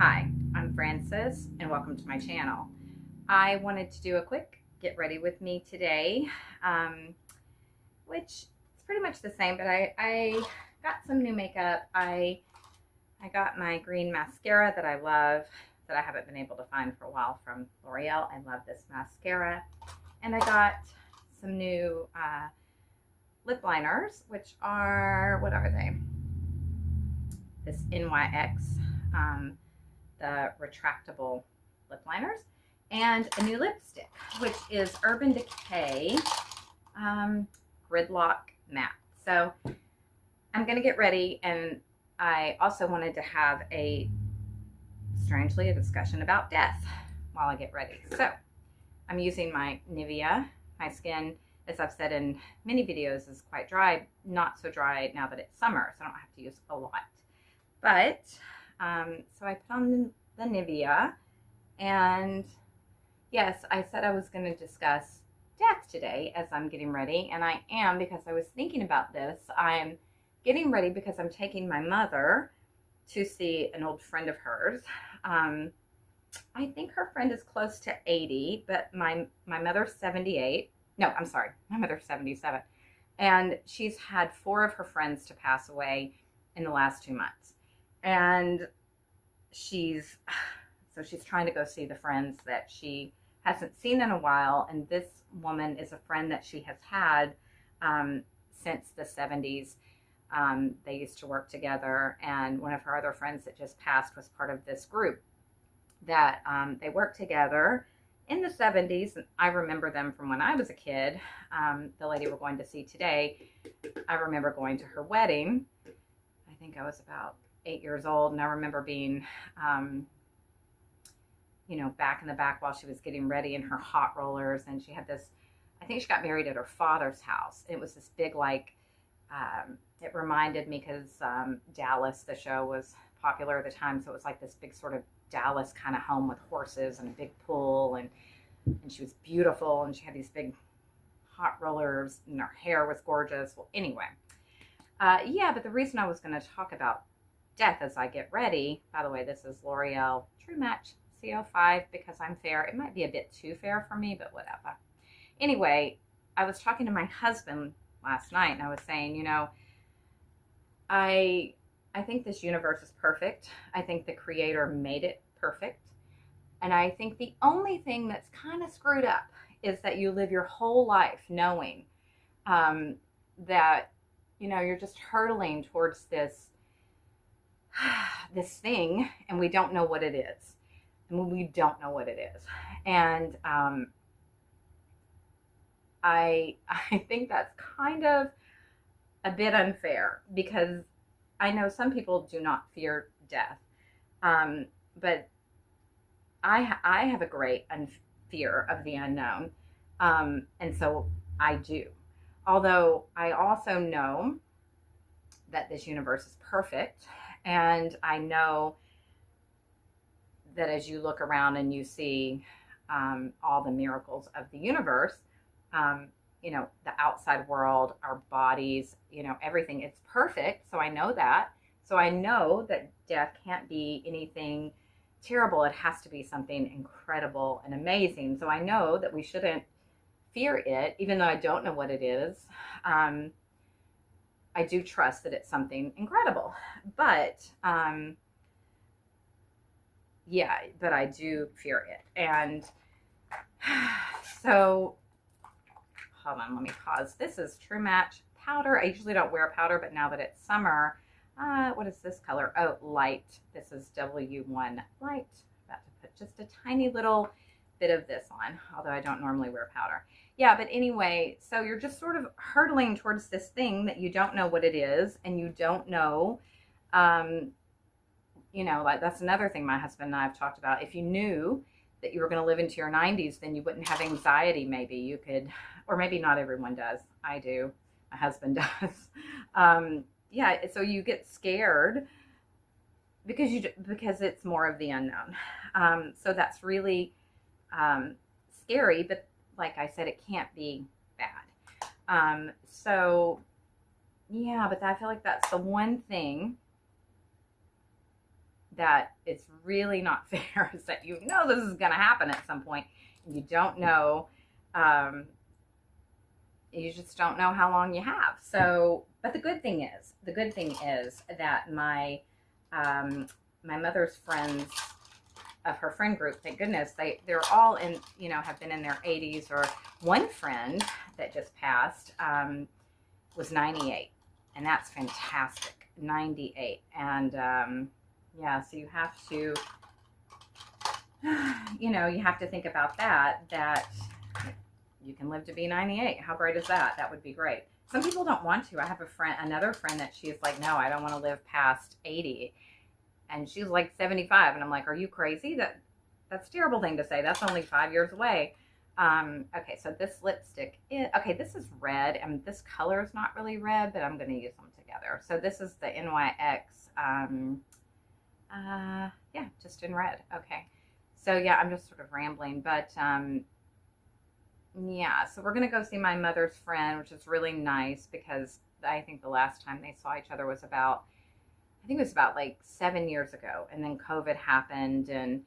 Hi, I'm Frances and welcome to my channel. I wanted to do a quick get ready with me today, which is pretty much the same, but I got some new makeup. I got my green mascara that I love, that I haven't been able to find for a while, from L'Oreal. I love this mascara. And I got some new lip liners, which are, what are they? This NYX, the retractable lip liners, and a new lipstick, which is Urban Decay Gridlock Matte. So I'm gonna get ready, and I also wanted to have strangely, a discussion about death while I get ready. So I'm using my Nivea. My skin, as I've said in many videos, is quite dry. Not so dry now that it's summer, so I don't have to use a lot. But so I put on the Nivea, and yes, I said I was going to discuss death today as I'm getting ready, and I am, because I was thinking about this. I'm getting ready because I'm taking my mother to see an old friend of hers. I think her friend is close to 80, but my mother's 78. No, I'm sorry, my mother's 77. And she's had 4 of her friends to pass away in the last 2 months. And she's trying to go see the friends that she hasn't seen in a while. And this woman is a friend that she has had since the 70s. They used to work together, and one of her other friends that just passed was part of this group that they worked together in the 70s. And I remember them from when I was a kid. The lady we're going to see today, I remember going to her wedding. I think I was about 8 years old, and I remember being, back in the back while she was getting ready in her hot rollers. And she had this, I think she got married at her father's house. It was this big, it reminded me, because Dallas, the show, was popular at the time. So it was like this big sort of Dallas kind of home with horses and a big pool, and she was beautiful, and she had these big hot rollers, and her hair was gorgeous. Well, anyway, but the reason I was going to talk about death as I get ready, by the way, this is L'Oreal True Match CO5, because I'm fair. It might be a bit too fair for me, but whatever. Anyway, I was talking to my husband last night, and I was saying, I think this universe is perfect. I think the creator made it perfect. And I think the only thing that's kind of screwed up is that you live your whole life knowing that, you're just hurtling towards this thing, and we don't know what it is. And we don't know what it is. And I think that's kind of a bit unfair, because I know some people do not fear death, but I have a great fear of the unknown, and so I do. Although I also know that this universe is perfect, and I know that as you look around and you see all the miracles of the universe, the outside world, our bodies, everything, it's perfect. So I know that. So I know that death can't be anything terrible. It has to be something incredible and amazing. So I know that we shouldn't fear it, even though I don't know what it is. I do trust that it's something incredible. But but I do fear it. And so hold on, let me pause. This is True Match powder. I usually don't wear powder, but now that it's summer, what is this color? Oh, light. This is W1 light. About to put just a tiny little bit of this on, although I don't normally wear powder. Yeah, but anyway, so you're just sort of hurtling towards this thing that you don't know what it is, and you don't know, that's another thing my husband and I have talked about. If you knew that you were going to live into your 90s, then you wouldn't have anxiety. Maybe you could, or maybe not everyone does. I do. My husband does. So you get scared because it's more of the unknown. So that's really scary, but like I said, it can't be bad. But I feel like that's the one thing that it's really not fair is that you know this is going to happen at some point, and you don't know, you just don't know how long you have. So, but the good thing is that my my mother's friends of her friend group, thank goodness, they're all in, you know, have been in their 80s. Or one friend that just passed was 98, and that's fantastic. 98. And yeah, so you have to, you know, you have to think about that you can live to be 98. How great is that? That would be great. Some people don't want to. I have another friend that she's like, no, I don't want to live past 80. And she's like 75. And I'm like, are you crazy? That's a terrible thing to say. That's only 5 years away. Okay, so this lipstick okay, this is red, and this color is not really red, but I'm going to use them together. So this is the NYX, yeah, just in red. Okay. So yeah, I'm just sort of rambling, but, yeah, so we're going to go see my mother's friend, which is really nice because I think the last time they saw each other was about, I think it was about like 7 years ago. And then COVID happened, and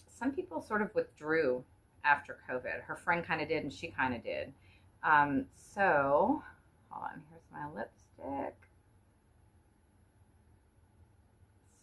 some people sort of withdrew after COVID. Her friend kind of did, and she kind of did. So, hold on, here's my lipstick.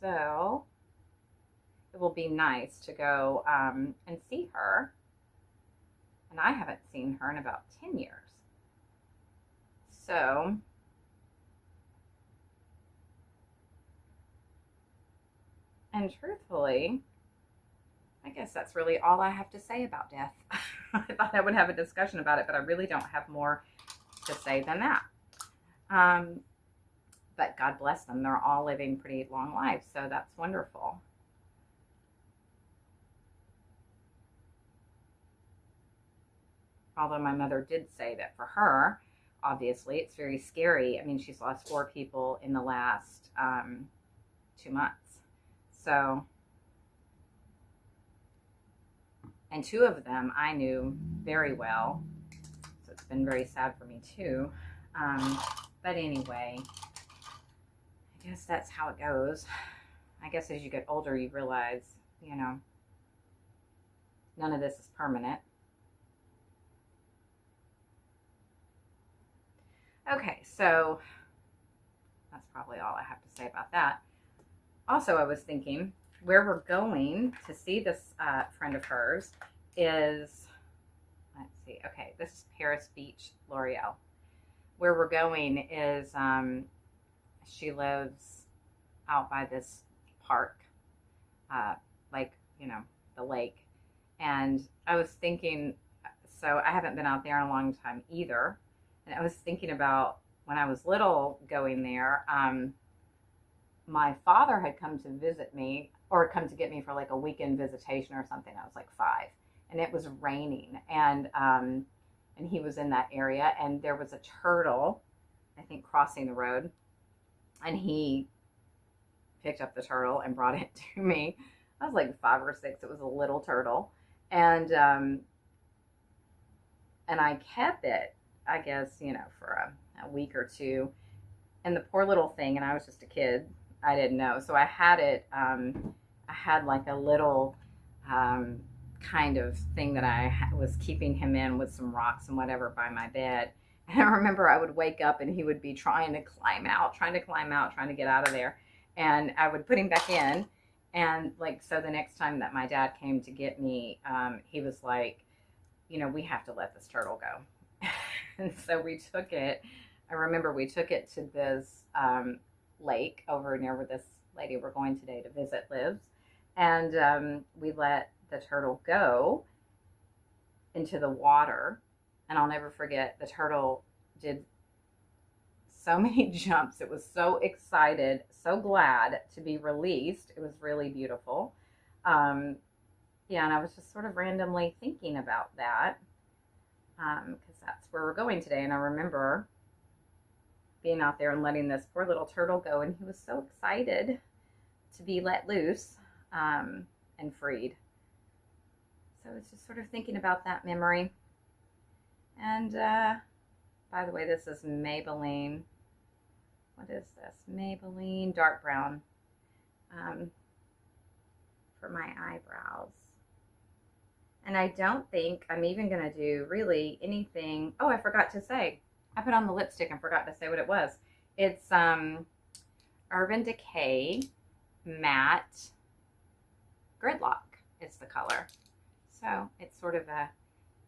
So, it will be nice to go and see her. And I haven't seen her in about 10 years. So, and truthfully, I guess that's really all I have to say about death. I thought I would have a discussion about it, but I really don't have more to say than that. But God bless them. They're all living pretty long lives, so that's wonderful. Although my mother did say that for her, obviously, it's very scary. I mean, she's lost 4 people in the last 2 months. So, and 2 of them I knew very well. So it's been very sad for me too. But anyway, I guess that's how it goes. I guess as you get older, you realize, you know, none of this is permanent. Okay, so that's probably all I have to say about that. Also, I was thinking where we're going to see this friend of hers is, let's see, okay, this is Paris Beach, L'Oreal. Where we're going is, she lives out by this park, like, you know, the lake. And I was thinking, so I haven't been out there in a long time either. And I was thinking about when I was little going there, my father had come to visit me, or come to get me for like a weekend visitation or something. I was like 5, and it was raining, and he was in that area, and there was a turtle, I think, crossing the road, and he picked up the turtle and brought it to me. I was like 5 or 6. It was a little turtle, and I kept it, I guess, you know, for a week or 2. And the poor little thing, and I was just a kid, I didn't know. So I had it, I had like a little kind of thing that I was keeping him in with some rocks and whatever by my bed. And I remember I would wake up and he would be trying to climb out, trying to get out of there. And I would put him back in. And like, so the next time that my dad came to get me, he was like, you know, we have to let this turtle go. And so we took it. I remember we took it to this lake over near where this lady we're going today to visit lives. And we let the turtle go into the water. And I'll never forget, the turtle did so many jumps. It was so excited, so glad to be released. It was really beautiful. Yeah, and I was just sort of randomly thinking about that. Because that's where we're going today. And I remember being out there and letting this poor little turtle go, and he was so excited to be let loose and freed. So I was just sort of thinking about that memory. And by the way, this is Maybelline. What is this? Maybelline Dark Brown for my eyebrows. And I don't think I'm even going to do really anything. Oh, I forgot to say. I put on the lipstick and forgot to say what it was. It's Urban Decay Matte Gridlock is the color. So it's sort of a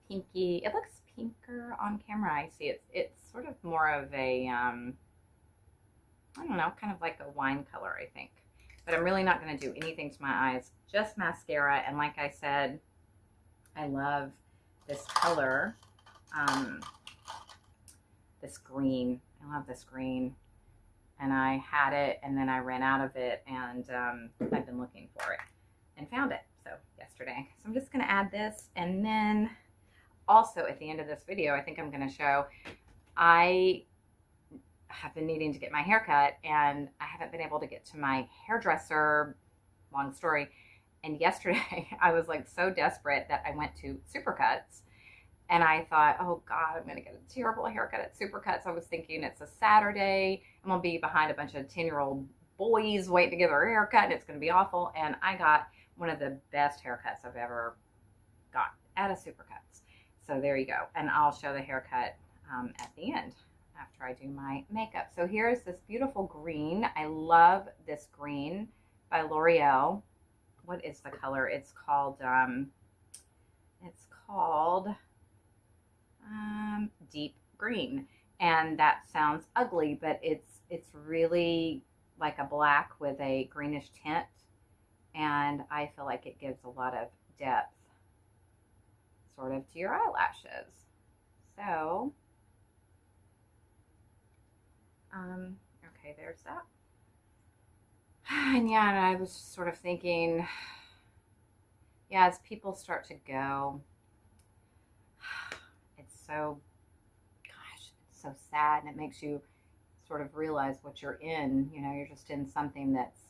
pinky. It looks pinker on camera. I see it's sort of more of a, I don't know, kind of like a wine color, I think. But I'm really not going to do anything to my eyes. Just mascara. And like I said, I love this color, this green. I love this green. And I had it, and then I ran out of it, and I've been looking for it and found it, so yesterday. So I'm just going to add this, and then also at the end of this video, I think I'm going to show, I have been needing to get my hair cut, and I haven't been able to get to my hairdresser, long story. And yesterday I was like so desperate that I went to Supercuts, and I thought, oh God, I'm going to get a terrible haircut at Supercuts. I was thinking it's a Saturday. I'm going to be behind a bunch of 10-year-old boys waiting to get their haircut, and it's going to be awful. And I got one of the best haircuts I've ever got at a Supercuts. So there you go. And I'll show the haircut at the end after I do my makeup. So here's this beautiful green. I love this green by L'Oreal. What is the color? It's called Deep Green. And that sounds ugly, but it's really like a black with a greenish tint. And I feel like it gives a lot of depth sort of to your eyelashes. So, okay, there's that. And yeah, and I was sort of thinking, yeah, as people start to go, it's so, gosh, it's so sad, and it makes you sort of realize what you're in. You know, you're just in something that's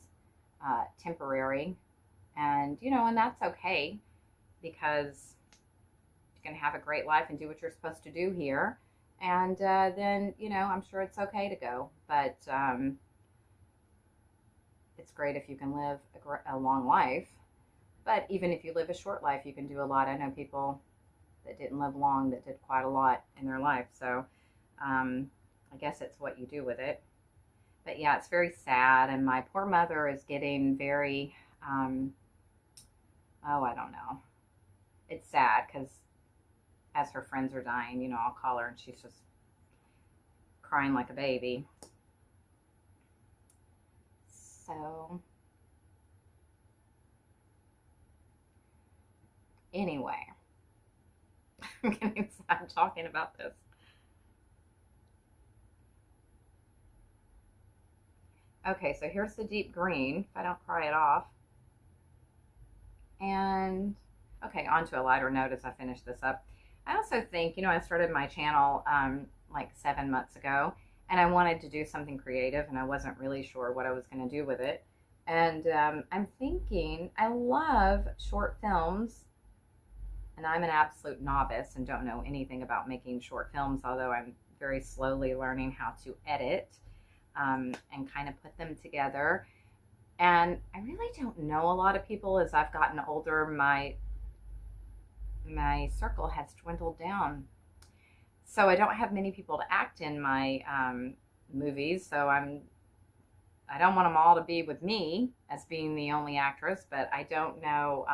temporary, and you know, and that's okay, because you can have a great life and do what you're supposed to do here, and then, you know, I'm sure it's okay to go, but it's great if you can live a long life. But even if you live a short life, you can do a lot. I know people that didn't live long that did quite a lot in their life. So I guess it's what you do with it. But yeah, it's very sad. And my poor mother is getting very, oh, I don't know. It's sad because as her friends are dying, you know, I'll call her and she's just crying like a baby. So anyway, I'm getting sad talking about this. Okay, so here's the deep green, if I don't cry it off. And okay, on to a lighter note as I finish this up. I also think, you know, I started my channel like 7 months ago, and I wanted to do something creative, and I wasn't really sure what I was going to do with it. And I'm thinking, I love short films, and I'm an absolute novice and don't know anything about making short films, although I'm very slowly learning how to edit and kind of put them together. And I really don't know a lot of people. As I've gotten older, my circle has dwindled down. So I don't have many people to act in my movies. So I don't want them all to be with me as being the only actress, but I don't know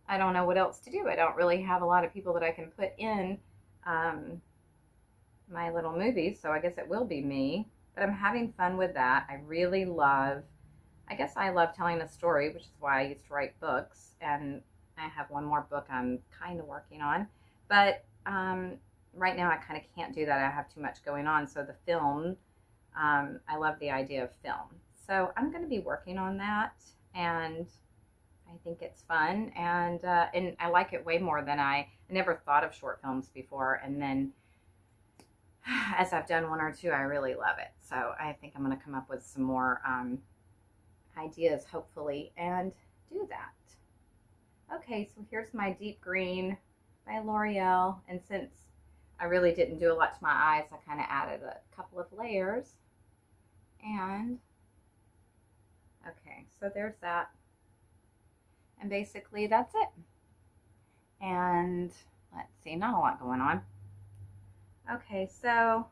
what else to do. I don't really have a lot of people that I can put in my little movies. So I guess it will be me, but I'm having fun with that. I really love, I guess I love telling a story, which is why I used to write books. And I have one more book I'm kind of working on, but right now I kind of can't do that. I have too much going on. So the film, I love the idea of film. So I'm going to be working on that, and I think it's fun, and I like it way more than I never thought of short films before. And then as I've done one or two, I really love it. So I think I'm going to come up with some more ideas, hopefully, and do that. Okay, so here's my deep green by L'Oreal, and since I really didn't do a lot to my eyes, I kind of added a couple of layers, and Okay, so there's that. And basically that's it. And let's see, not a lot going on. Okay, so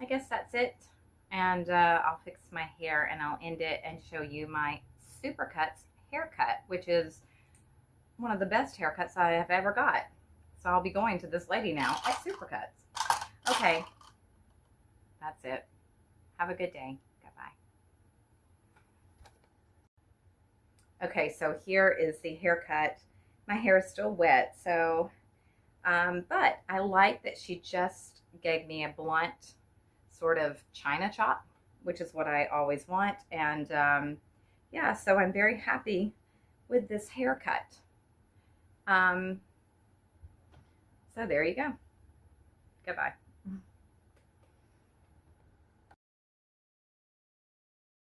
I guess that's it. And I'll fix my hair and I'll end it and show you my Supercuts haircut, which is one of the best haircuts I have ever got. So I'll be going to this lady now at Supercuts. Okay, that's it. Have a good day. Goodbye. Okay, so here is the haircut. My hair is still wet, so, but I like that she just gave me a blunt sort of China chop, which is what I always want. And yeah, so I'm very happy with this haircut. So there you go. Goodbye.